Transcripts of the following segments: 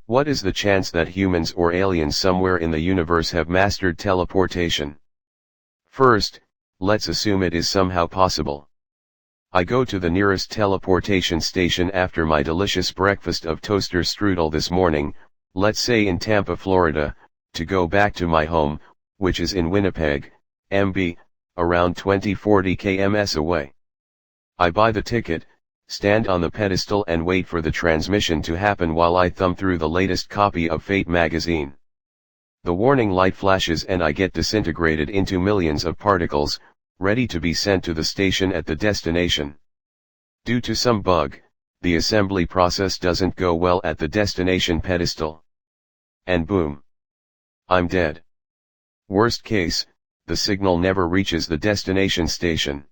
What is the chance that humans or aliens somewhere in the universe have mastered teleportation? First, let's assume it is somehow possible. I go to the nearest teleportation station after my delicious breakfast of toaster strudel this morning, let's say in Tampa, Florida, to go back to my home, which is in Winnipeg, MB, around 20-40 km away. I buy the ticket, stand on the pedestal and wait for the transmission to happen while I thumb through the latest copy of Fate magazine. The warning light flashes and I get disintegrated into millions of particles, ready to be sent to the station at the destination. Due to some bug, the assembly process doesn't go well at the destination pedestal. And boom! I'm dead. Worst case, the signal never reaches the destination station.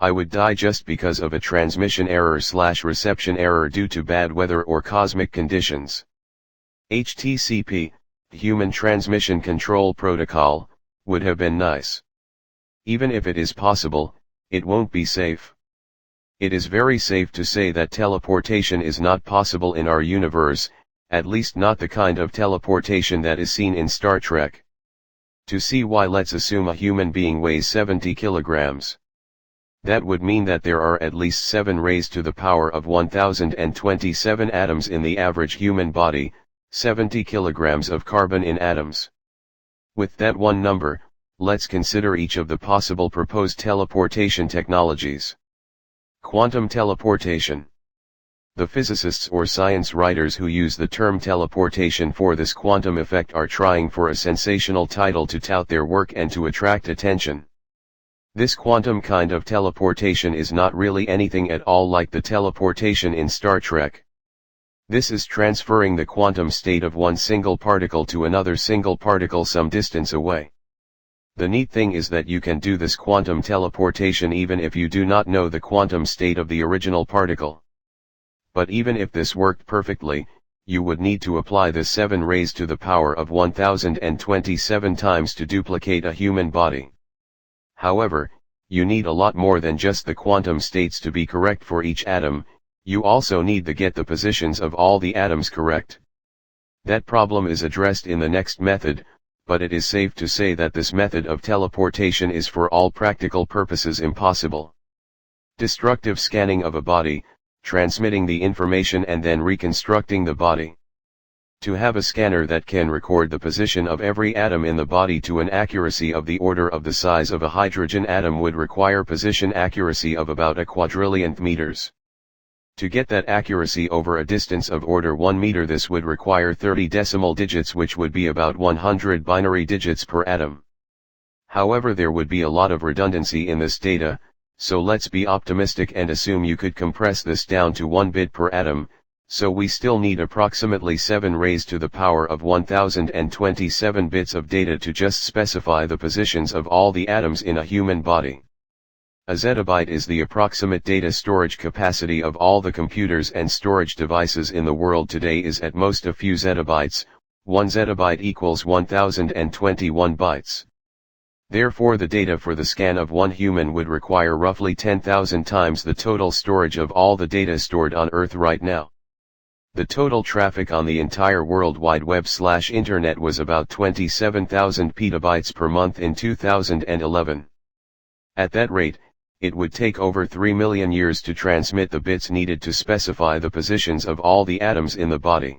I would die just because of a transmission error/reception error due to bad weather or cosmic conditions. HTCP, Human Transmission Control Protocol, would have been nice. Even if it is possible, it won't be safe. It is very safe to say that teleportation is not possible in our universe, at least not the kind of teleportation that is seen in Star Trek. To see why, let's assume a human being weighs 70 kilograms. That would mean that there are at least 7 raised to the power of 1027 atoms in the average human body, 70 kilograms of carbon in atoms. With that one number, let's consider each of the possible proposed teleportation technologies. Quantum teleportation. The physicists or science writers who use the term teleportation for this quantum effect are trying for a sensational title to tout their work and to attract attention. This quantum kind of teleportation is not really anything at all like the teleportation in Star Trek. This is transferring the quantum state of one single particle to another single particle some distance away. The neat thing is that you can do this quantum teleportation even if you do not know the quantum state of the original particle. But even if this worked perfectly, you would need to apply the 7 raised to the power of 1027 times to duplicate a human body. However, you need a lot more than just the quantum states to be correct for each atom, you also need to get the positions of all the atoms correct. That problem is addressed in the next method, but it is safe to say that this method of teleportation is for all practical purposes impossible. Destructive scanning of a body, transmitting the information and then reconstructing the body. To have a scanner that can record the position of every atom in the body to an accuracy of the order of the size of a hydrogen atom would require position accuracy of about a quadrillionth meters. To get that accuracy over a distance of order 1 meter, this would require 30 decimal digits, which would be about 100 binary digits per atom. However, there would be a lot of redundancy in this data, so let's be optimistic and assume you could compress this down to 1 bit per atom, so we still need approximately 7 raised to the power of 1027 bits of data to just specify the positions of all the atoms in a human body. A zettabyte is the approximate data storage capacity of all the computers and storage devices in the world today is at most a few zettabytes. 1 zettabyte equals 1021 bytes. Therefore, the data for the scan of one human would require roughly 10,000 times the total storage of all the data stored on Earth right now. The total traffic on the entire World Wide Web/Internet was about 27,000 petabytes per month in 2011. At that rate, it would take over 3 million years to transmit the bits needed to specify the positions of all the atoms in the body.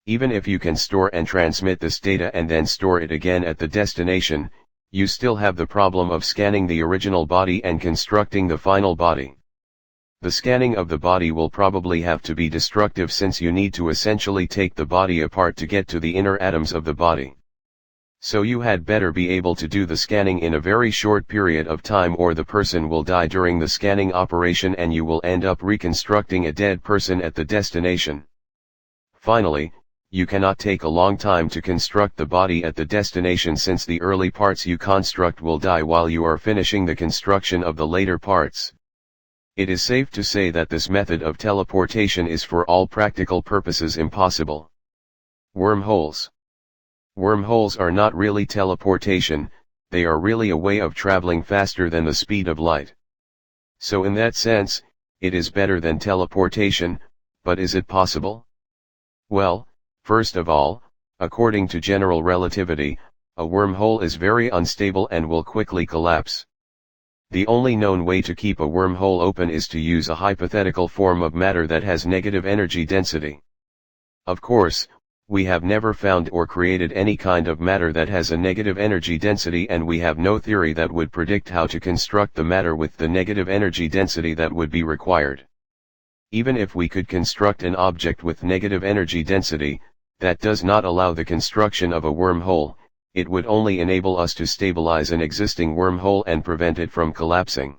Even if you can store and transmit this data and then store it again at the destination, you still have the problem of scanning the original body and constructing the final body. The scanning of the body will probably have to be destructive, since you need to essentially take the body apart to get to the inner atoms of the body. So you had better be able to do the scanning in a very short period of time, or the person will die during the scanning operation and you will end up reconstructing a dead person at the destination. Finally, you cannot take a long time to construct the body at the destination, since the early parts you construct will die while you are finishing the construction of the later parts. It is safe to say that this method of teleportation is for all practical purposes impossible. Wormholes. Wormholes are not really teleportation, they are really a way of traveling faster than the speed of light. So in that sense, it is better than teleportation, but is it possible? Well, First of all, according to general relativity, a wormhole is very unstable and will quickly collapse. The only known way to keep a wormhole open is to use a hypothetical form of matter that has negative energy density. Of course, we have never found or created any kind of matter that has a negative energy density, and we have no theory that would predict how to construct the matter with the negative energy density that would be required. Even if we could construct an object with negative energy density, that does not allow the construction of a wormhole. It would only enable us to stabilize an existing wormhole and prevent it from collapsing.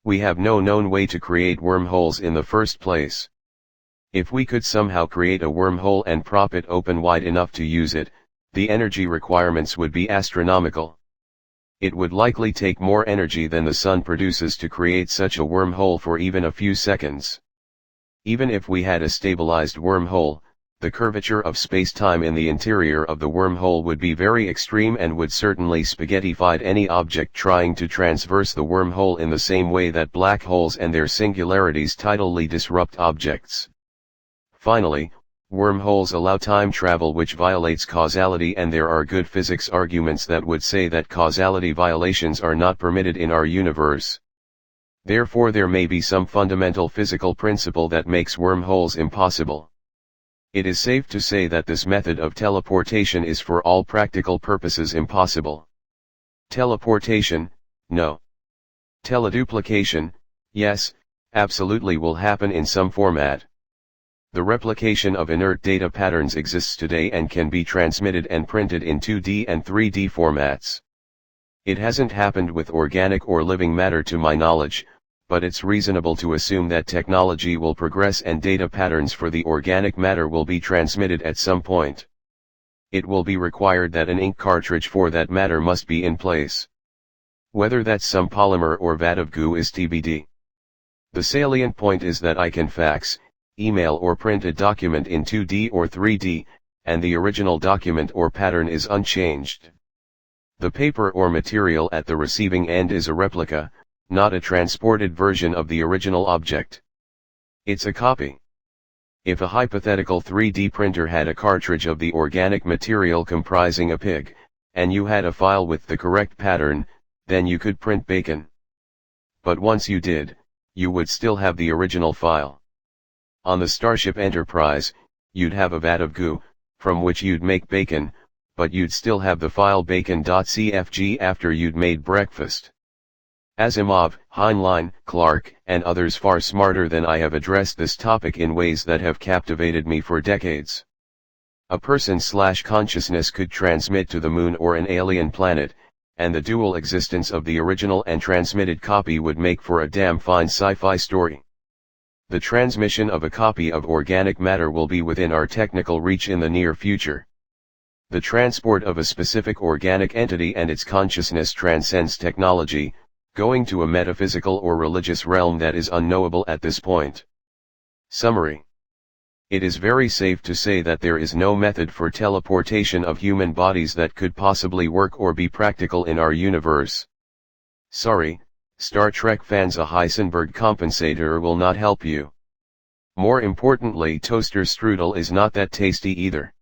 We have no known way to create wormholes in the first place. If we could somehow create a wormhole and prop it open wide enough to use it, the energy requirements would be astronomical. It would likely take more energy than the sun produces to create such a wormhole for even a few seconds. Even if we had a stabilized wormhole, the curvature of space-time in the interior of the wormhole would be very extreme and would certainly spaghettify any object trying to transverse the wormhole, in the same way that black holes and their singularities tidally disrupt objects. Finally, wormholes allow time travel, which violates causality, and there are good physics arguments that would say that causality violations are not permitted in our universe. Therefore, there may be some fundamental physical principle that makes wormholes impossible. It is safe to say that this method of teleportation is for all practical purposes impossible. Teleportation, no. Teleduplication, yes, absolutely will happen in some format. The replication of inert data patterns exists today and can be transmitted and printed in 2D and 3D formats. It hasn't happened with organic or living matter to my knowledge, but it's reasonable to assume that technology will progress and data patterns for the organic matter will be transmitted at some point. It will be required that an ink cartridge for that matter must be in place. Whether that's some polymer or vat of goo is TBD. The salient point is that I can fax, email or print a document in 2D or 3D, and the original document or pattern is unchanged. The paper or material at the receiving end is a replica, not a transported version of the original object. It's a copy. If a hypothetical 3D printer had a cartridge of the organic material comprising a pig, and you had a file with the correct pattern, then you could print bacon. But once you did, you would still have the original file. On the Starship Enterprise, you'd have a vat of goo, from which you'd make bacon, but you'd still have the file bacon.cfg after you'd made breakfast. Asimov, Heinlein, Clarke, and others far smarter than I have addressed this topic in ways that have captivated me for decades. A person/consciousness could transmit to the moon or an alien planet, and the dual existence of the original and transmitted copy would make for a damn fine sci-fi story. The transmission of a copy of organic matter will be within our technical reach in the near future. The transport of a specific organic entity and its consciousness transcends technology, going to a metaphysical or religious realm that is unknowable at this point. Summary. It is very safe to say that there is no method for teleportation of human bodies that could possibly work or be practical in our universe. Sorry, Star Trek fans, a Heisenberg compensator will not help you. More importantly, toaster strudel is not that tasty either.